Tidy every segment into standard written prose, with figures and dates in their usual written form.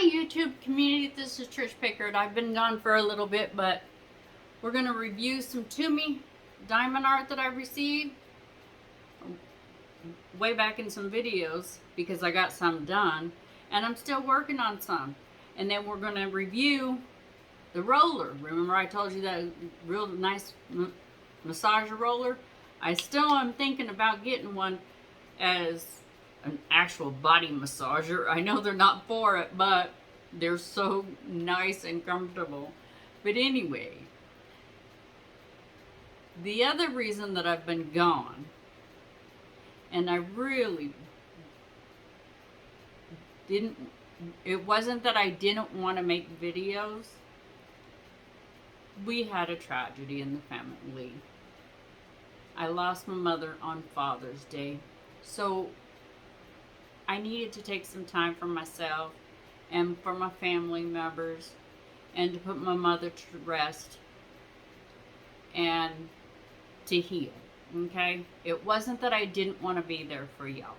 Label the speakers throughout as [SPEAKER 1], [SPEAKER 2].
[SPEAKER 1] Hi YouTube community, this is Trish Pickard. I've been gone for a little bit, but we're going to review some Temu diamond art that I received way back in some videos because I got some done and I'm still working on some. And then we're going to review the roller. Remember I told you that real nice massager roller? I still am thinking about getting one as an actual body massager. I know they're not for it, but they're so nice and comfortable. But anyway, the other reason that I've been gone, and I really didn't, it wasn't that I didn't want to make videos. We had a tragedy in the family. I lost my mother on Father's Day. So I needed to take some time for myself and for my family members and to put my mother to rest and to heal, okay? It wasn't that I didn't want to be there for y'all,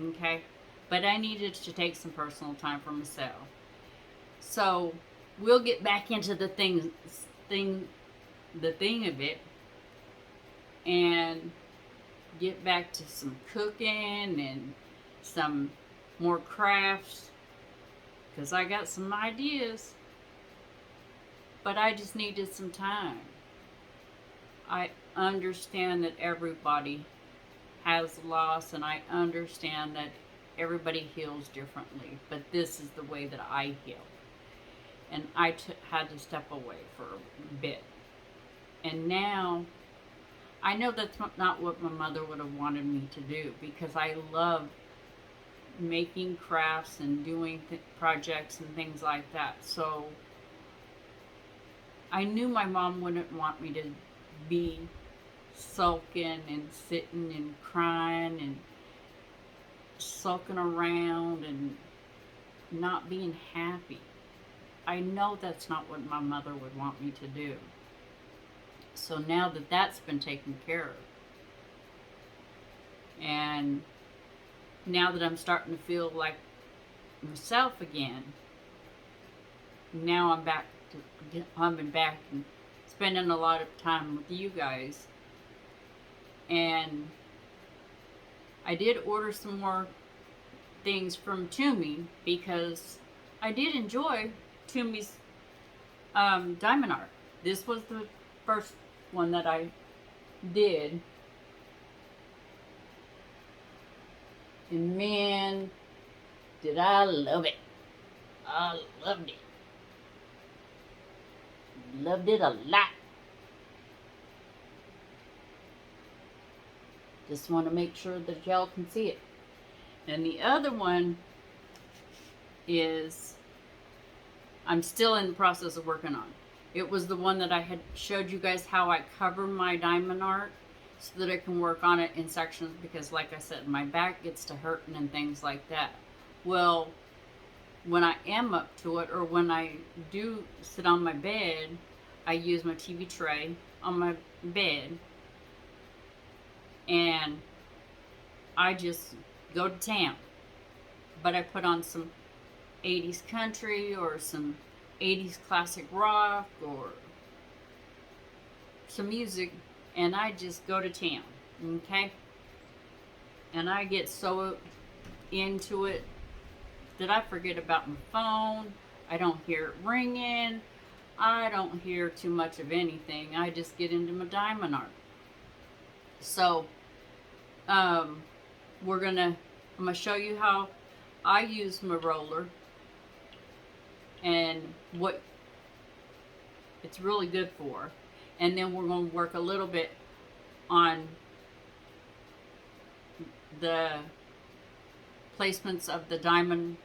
[SPEAKER 1] okay? But I needed to take some personal time for myself. So we'll get back into the thing of it and get back to some cooking and some more crafts because I got some ideas, but I just needed some time. I understand that everybody has loss, and I understand that everybody heals differently, but this is the way that I heal. And I had to step away for a bit. And now I know that's not what my mother would have wanted me to do, because I love making crafts and doing projects and things like that. So I knew my mom wouldn't want me to be sulking and sitting and crying and sulking around and not being happy. I know that's not what my mother would want me to do. So now that that's been taken care of, and now that I'm starting to feel like myself again, now I'm back and spending a lot of time with you guys. And I did order some more things from Temu because I did enjoy Temu's diamond art. This was the first one that I did. And man, did I love it. I loved it. Loved it a lot. Just want to make sure that y'all can see it. And the other one is, I'm still in the process of working on. It was the one that I had showed you guys how I cover my diamond art so that I can work on it in sections, because like I said, my back gets to hurting and things like that. Well, when I am up to it, or when I do sit on my bed, I use my TV tray on my bed and I just go to town. But I put on some 80s country or some 80s classic rock or some music, and I just go to town, okay? And I get so into it that I forget about my phone. I don't hear it ringing. I don't hear too much of anything. I just get into my diamond art. So, I'm gonna show you how I use my roller and what it's really good for. And then we're going to work a little bit on the placements of the diamonds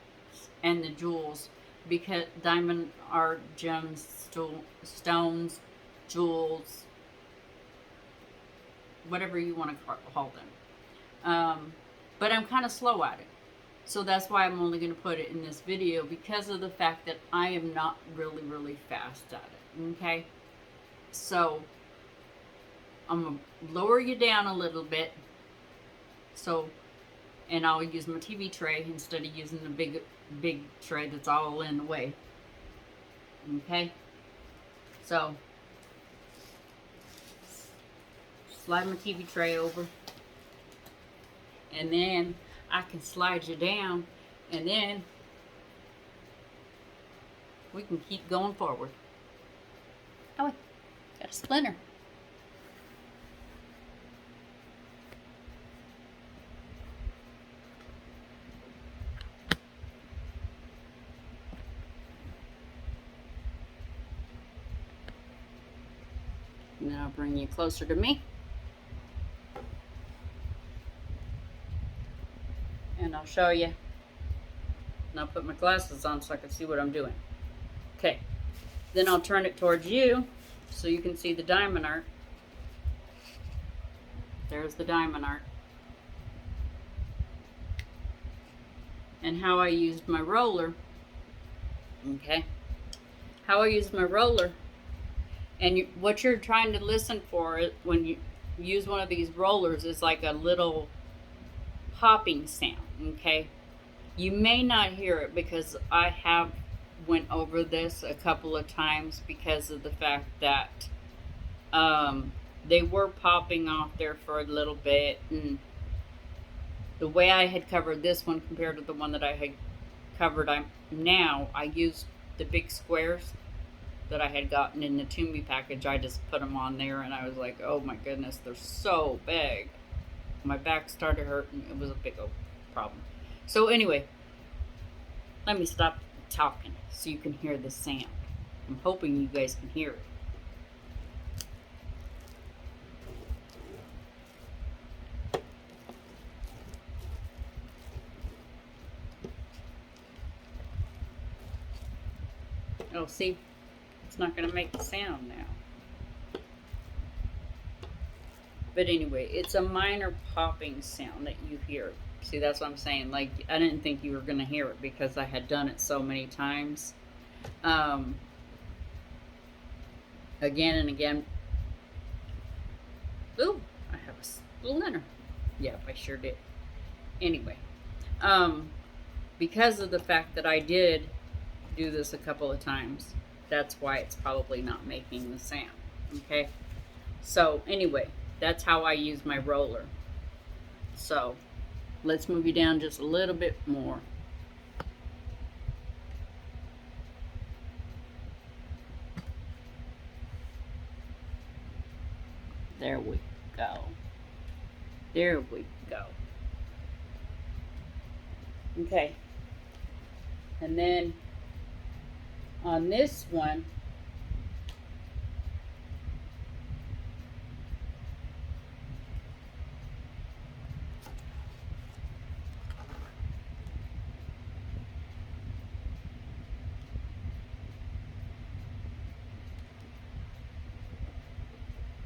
[SPEAKER 1] and the jewels, because diamond are gems, stones, jewels, whatever you want to call them. But I'm kind of slow at it. So that's why I'm only going to put it in this video, because of the fact that I am not really fast at it, okay? So I'm going to lower you down a little bit so and I'll use my TV tray instead of using the big tray that's all in the way. Okay, so slide my TV tray over, and then I can slide you down, and then we can keep going forward. Oh, got a splinter. And then I'll bring you closer to me. And I'll show you. And I'll put my glasses on so I can see what I'm doing. Okay. Then I'll turn it towards you so you can see the diamond art. There's the diamond art. And how I used my roller. Okay. How I used my roller. And what you're trying to listen for when you use one of these rollers is like a little popping sound, okay? You may not hear it because I have went over this a couple of times because of the fact that they were popping off there for a little bit, and the way I had covered this one compared to the one that I had covered now, I used the big squares that I had gotten in the Temu package. I just put them on there, and I was like, oh my goodness, they're so big. My back started hurting. It was a big old problem. So anyway, let me stop talking so you can hear the sound. I'm hoping you guys can hear it. Oh, see? It's not going to make the sound now. But anyway, it's a minor popping sound that you hear. See, that's what I'm saying. Like, I didn't think you were going to hear it because I had done it so many times. Again and again. Ooh, I have a splinter. Yep, I sure did. Anyway, because of the fact that I did do this a couple of times, that's why it's probably not making the sound. Okay, so anyway, that's how I use my roller. So let's move you down just a little bit more. There we go. There we go. Okay, and then on this one,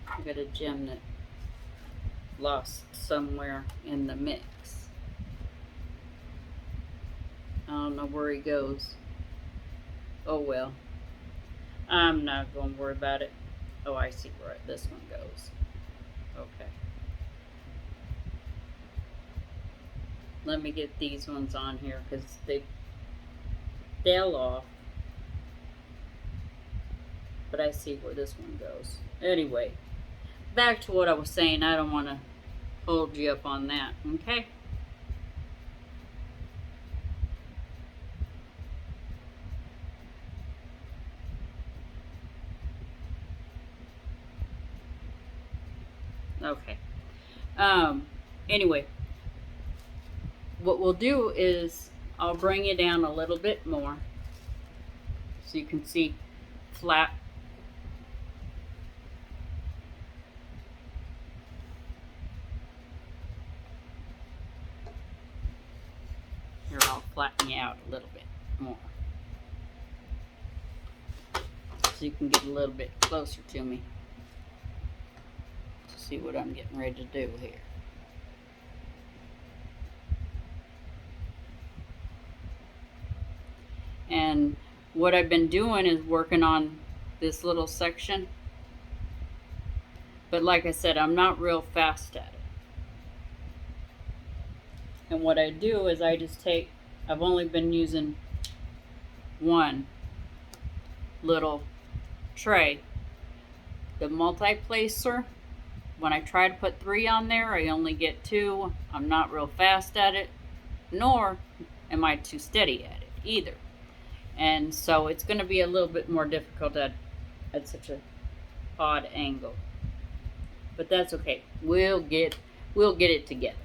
[SPEAKER 1] I got a gem that lost somewhere in the mix. I don't know where he goes. Oh well. I'm not going to worry about it. Oh, I see where this one goes. Okay. Let me get these ones on here because they fell off. But I see where this one goes. Anyway, back to what I was saying. I don't want to hold you up on that. Okay? Okay. Anyway, what we'll do is I'll bring you down a little bit more so you can see flat. Here, I'll flatten you out a little bit more so you can get a little bit closer to me. See what I'm getting ready to do here. And what I've been doing is working on this little section. But like I said, I'm not real fast at it. And what I do is I just take, I've only been using one little tray. The multi-placer, when I try to put 3 on there, I only get 2. I'm not real fast at it, nor am I too steady at it either. And so it's going to be a little bit more difficult at such a odd angle. But that's okay. We'll get it together.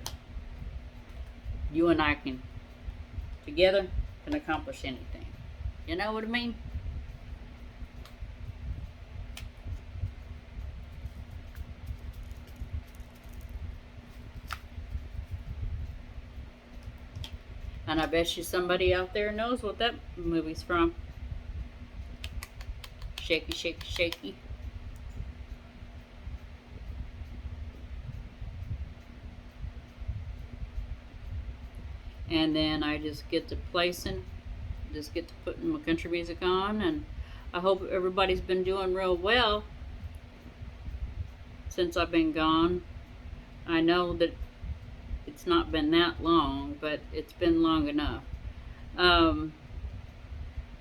[SPEAKER 1] You and I can together can accomplish anything. You know what I mean? And I bet you somebody out there knows what that movie's from. Shaky, shaky, shaky. And then I just get to placing, just get to putting my country music on, and I hope everybody's been doing real well since I've been gone. I know that it's not been that long, but it's been long enough.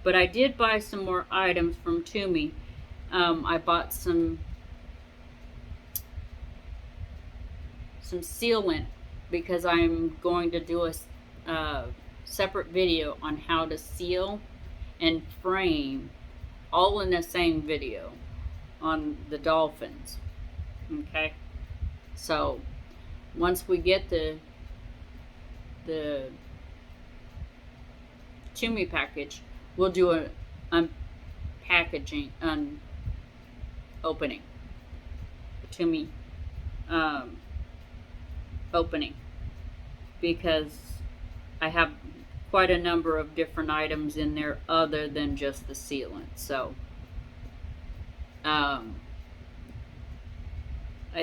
[SPEAKER 1] But I did buy some more items from Temu. I bought some sealant because I'm going to do a separate video on how to seal and frame all in the same video on the dolphins. Okay, so once we get the Temu package, we'll do a unpackaging, opening. Temu opening, because I have quite a number of different items in there other than just the sealant. So I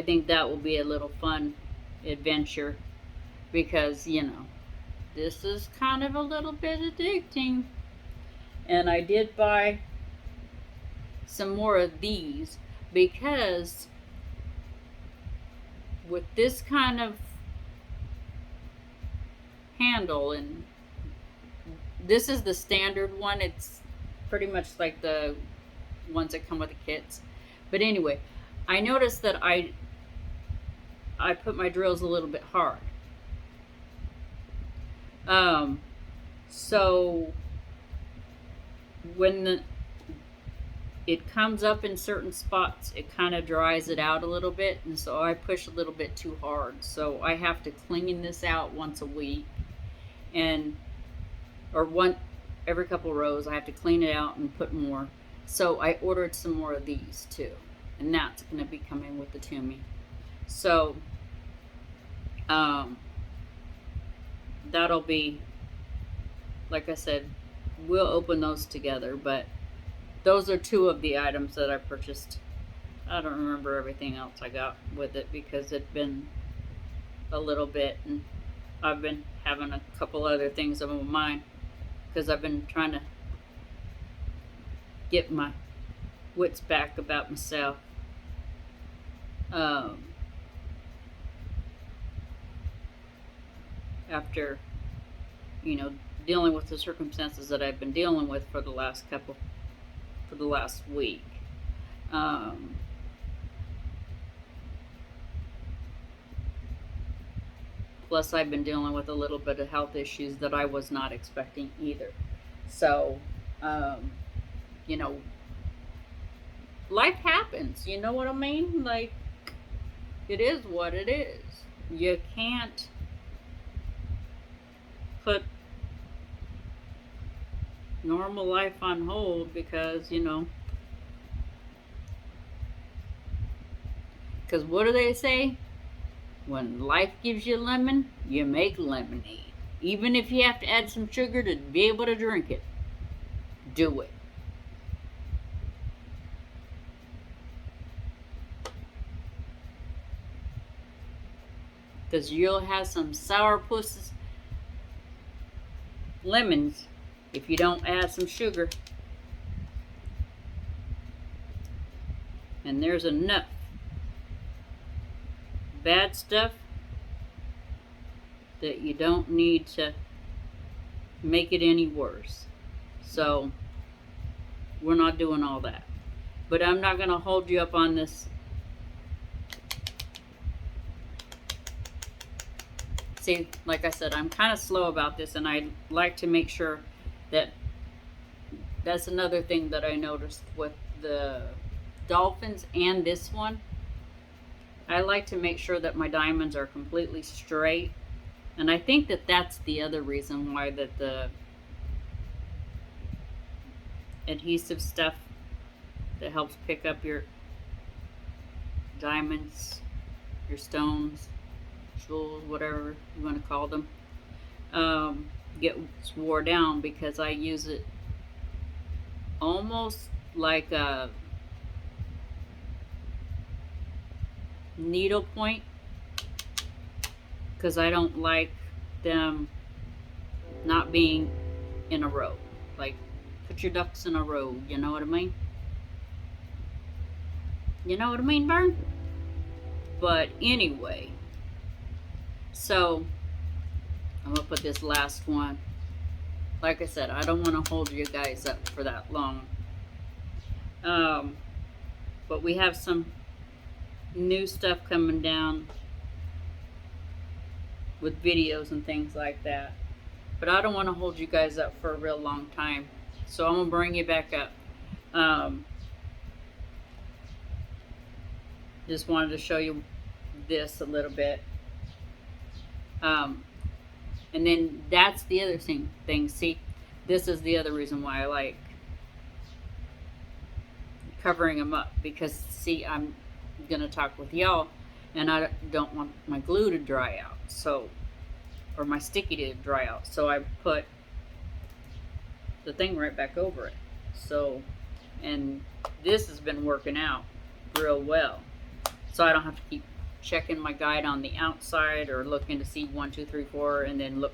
[SPEAKER 1] think that will be a little fun adventure, because you know, this is kind of a little bit addicting. And I did buy some more of these because with this kind of handle, and this is the standard one, it's pretty much like the ones that come with the kits. But anyway, I noticed that I put my drills a little bit hard. So when it comes up in certain spots, it kind of dries it out a little bit, and so I push a little bit too hard. So I have to clean this out once a week, or every couple rows I have to clean it out and put more. So I ordered some more of these too, and that's going to be coming with the Temu. So that'll be, like I said, we'll open those together. But those are 2 of the items that I purchased. I don't remember everything else I got with it because it'd been a little bit, and I've been having a couple other things on my mind because I've been trying to get my wits back about myself. After, you know, dealing with the circumstances that I've been dealing with for the last week. Plus, I've been dealing with a little bit of health issues that I was not expecting either. So, you know, life happens. You know what I mean? Like, it is what it is. You can't put normal life on hold because, you know, because what do they say? When life gives you lemon, you make lemonade. Even if you have to add some sugar to be able to drink it, do it. Because you'll have some sourpuss lemons if you don't add some sugar. And there's enough bad stuff that you don't need to make it any worse. So we're not doing all that. But I'm not going to hold you up on this. See, like I said, I'm kind of slow about this, and I like to make sure that that's another thing that I noticed with the dolphins and this one. I like to make sure that my diamonds are completely straight. And I think that that's the other reason why that the adhesive stuff that helps pick up your diamonds, your stones, jewels, whatever you want to call them, gets wore down, because I use it almost like a needle point, because I don't like them not being in a row. Like, put your ducks in a row, you know what I mean? You know what I mean, Vern? But anyway, so I'm gonna put this last one. Like I said, I don't want to hold you guys up for that long. But we have some new stuff coming down with videos and things like that. But I don't want to hold you guys up for a real long time. So I'm going to bring you back up. Just wanted to show you this a little bit. And then that's the other thing. See, this is the other reason why I like covering them up. Because, see, I'm going to talk with y'all, and I don't want my glue to dry out. So, or my sticky to dry out. So I put the thing right back over it. So, and this has been working out real well. So I don't have to keep checking my guide on the outside or looking to see 1, 2, 3, 4, and then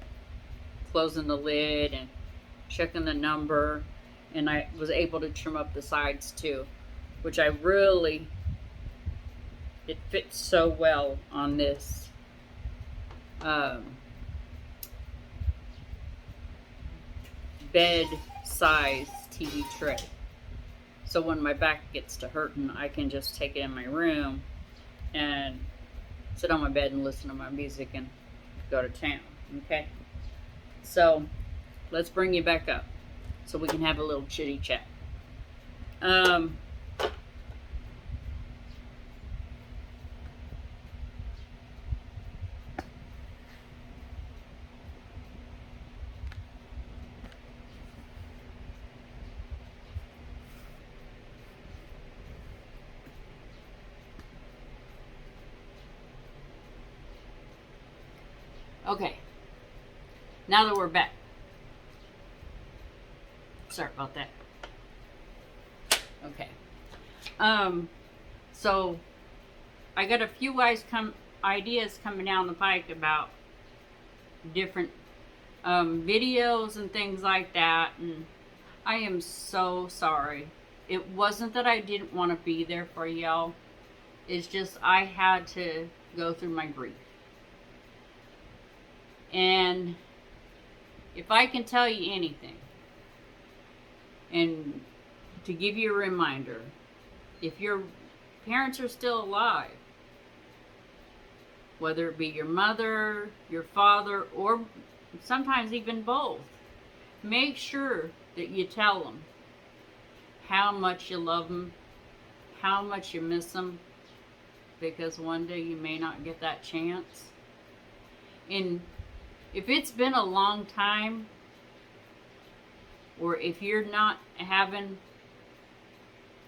[SPEAKER 1] closing the lid and checking the number. And I was able to trim up the sides too, which I really, it fits so well on this bed size TV tray. So when my back gets to hurting, I can just take it in my room and sit on my bed and listen to my music and go to town. Okay? So let's bring you back up so we can have a little chitty chat. Okay, now that we're back. Sorry about that. Okay. So I got a few ideas coming down the pike about different videos and things like that, and I am so sorry. It wasn't that I didn't want to be there for y'all. It's just I had to go through my grief. And if I can tell you anything, and to give you a reminder, if your parents are still alive, whether it be your mother, your father, or sometimes even both, make sure that you tell them how much you love them, how much you miss them, because one day you may not get that chance. And if it's been a long time, or if you're not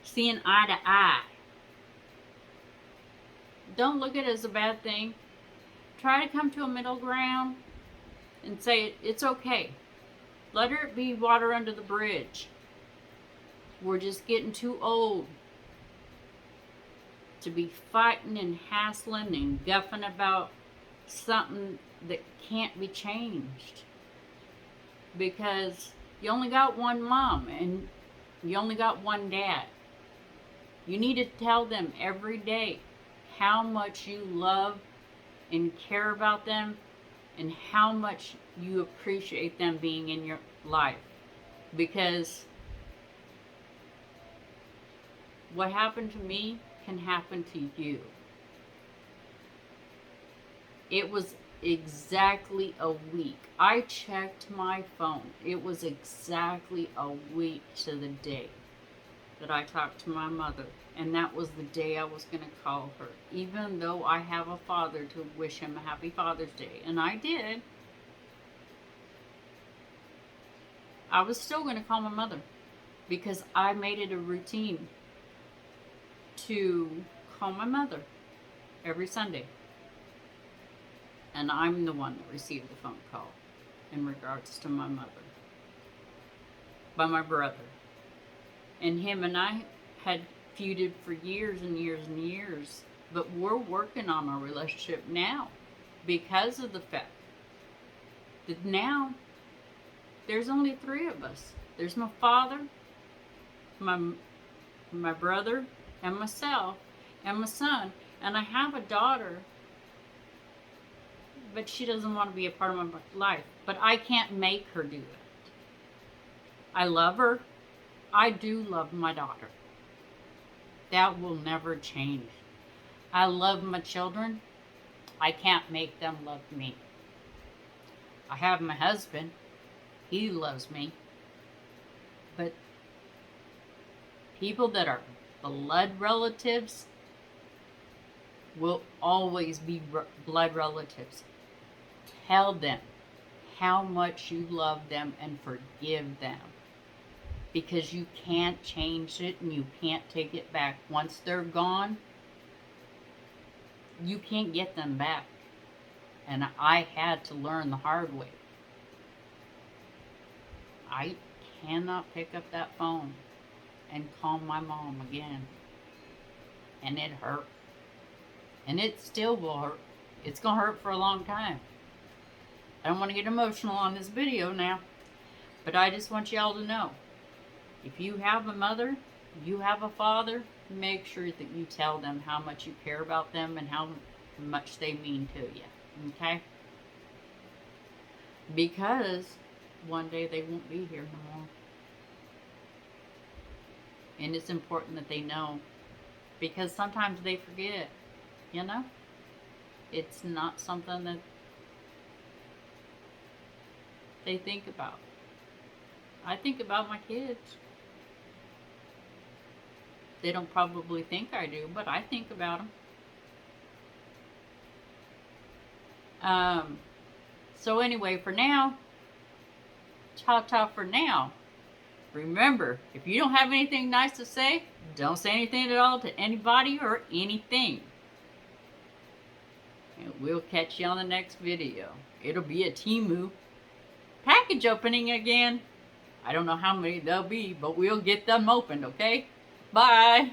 [SPEAKER 1] seeing eye to eye, don't look at it as a bad thing. Try to come to a middle ground and say it's okay. Let it be water under the bridge. We're just getting too old to be fighting and hassling and guffing about something that can't be changed, because you only got one mom and you only got one dad. You need to tell them every day how much you love and care about them, and how much you appreciate them being in your life. Because what happened to me can happen to you. It was exactly a week. I checked my phone. It was exactly a week to the day that I talked to my mother. And that was the day I was going to call her. Even though I have a father to wish him a happy Father's Day. And I did. I was still going to call my mother. Because I made it a routine to call my mother every Sunday. And I'm the one that received the phone call in regards to my mother by my brother. And him and I had feuded for years and years and years, but we're working on our relationship now because of the fact that now there's only 3 of us. There's my father, my brother, and myself, and my son. And I have a daughter, but she doesn't want to be a part of my life. But I can't make her do that. I love her. I do love my daughter. That will never change. I love my children. I can't make them love me. I have my husband. He loves me. But people that are blood relatives will always be blood relatives. Tell them how much you love them and forgive them. Because you can't change it and you can't take it back. Once they're gone, you can't get them back. And I had to learn the hard way. I cannot pick up that phone and call my mom again. And it hurt. And it still will hurt. It's going to hurt for a long time. I don't want to get emotional on this video now. But I just want y'all to know. If you have a mother, you have a father, make sure that you tell them how much you care about them and how much they mean to you. Okay? Because one day they won't be here no more. And it's important that they know. Because sometimes they forget. You know? It's not something that they think about. I think about my kids. They don't probably think I do, but I think about them. So anyway, for now, ta-ta for now. Remember, if you don't have anything nice to say, don't say anything at all to anybody or anything. And we'll catch you on the next video. It'll be a Temu package opening again. I don't know how many there'll be, but we'll get them opened, okay? Bye.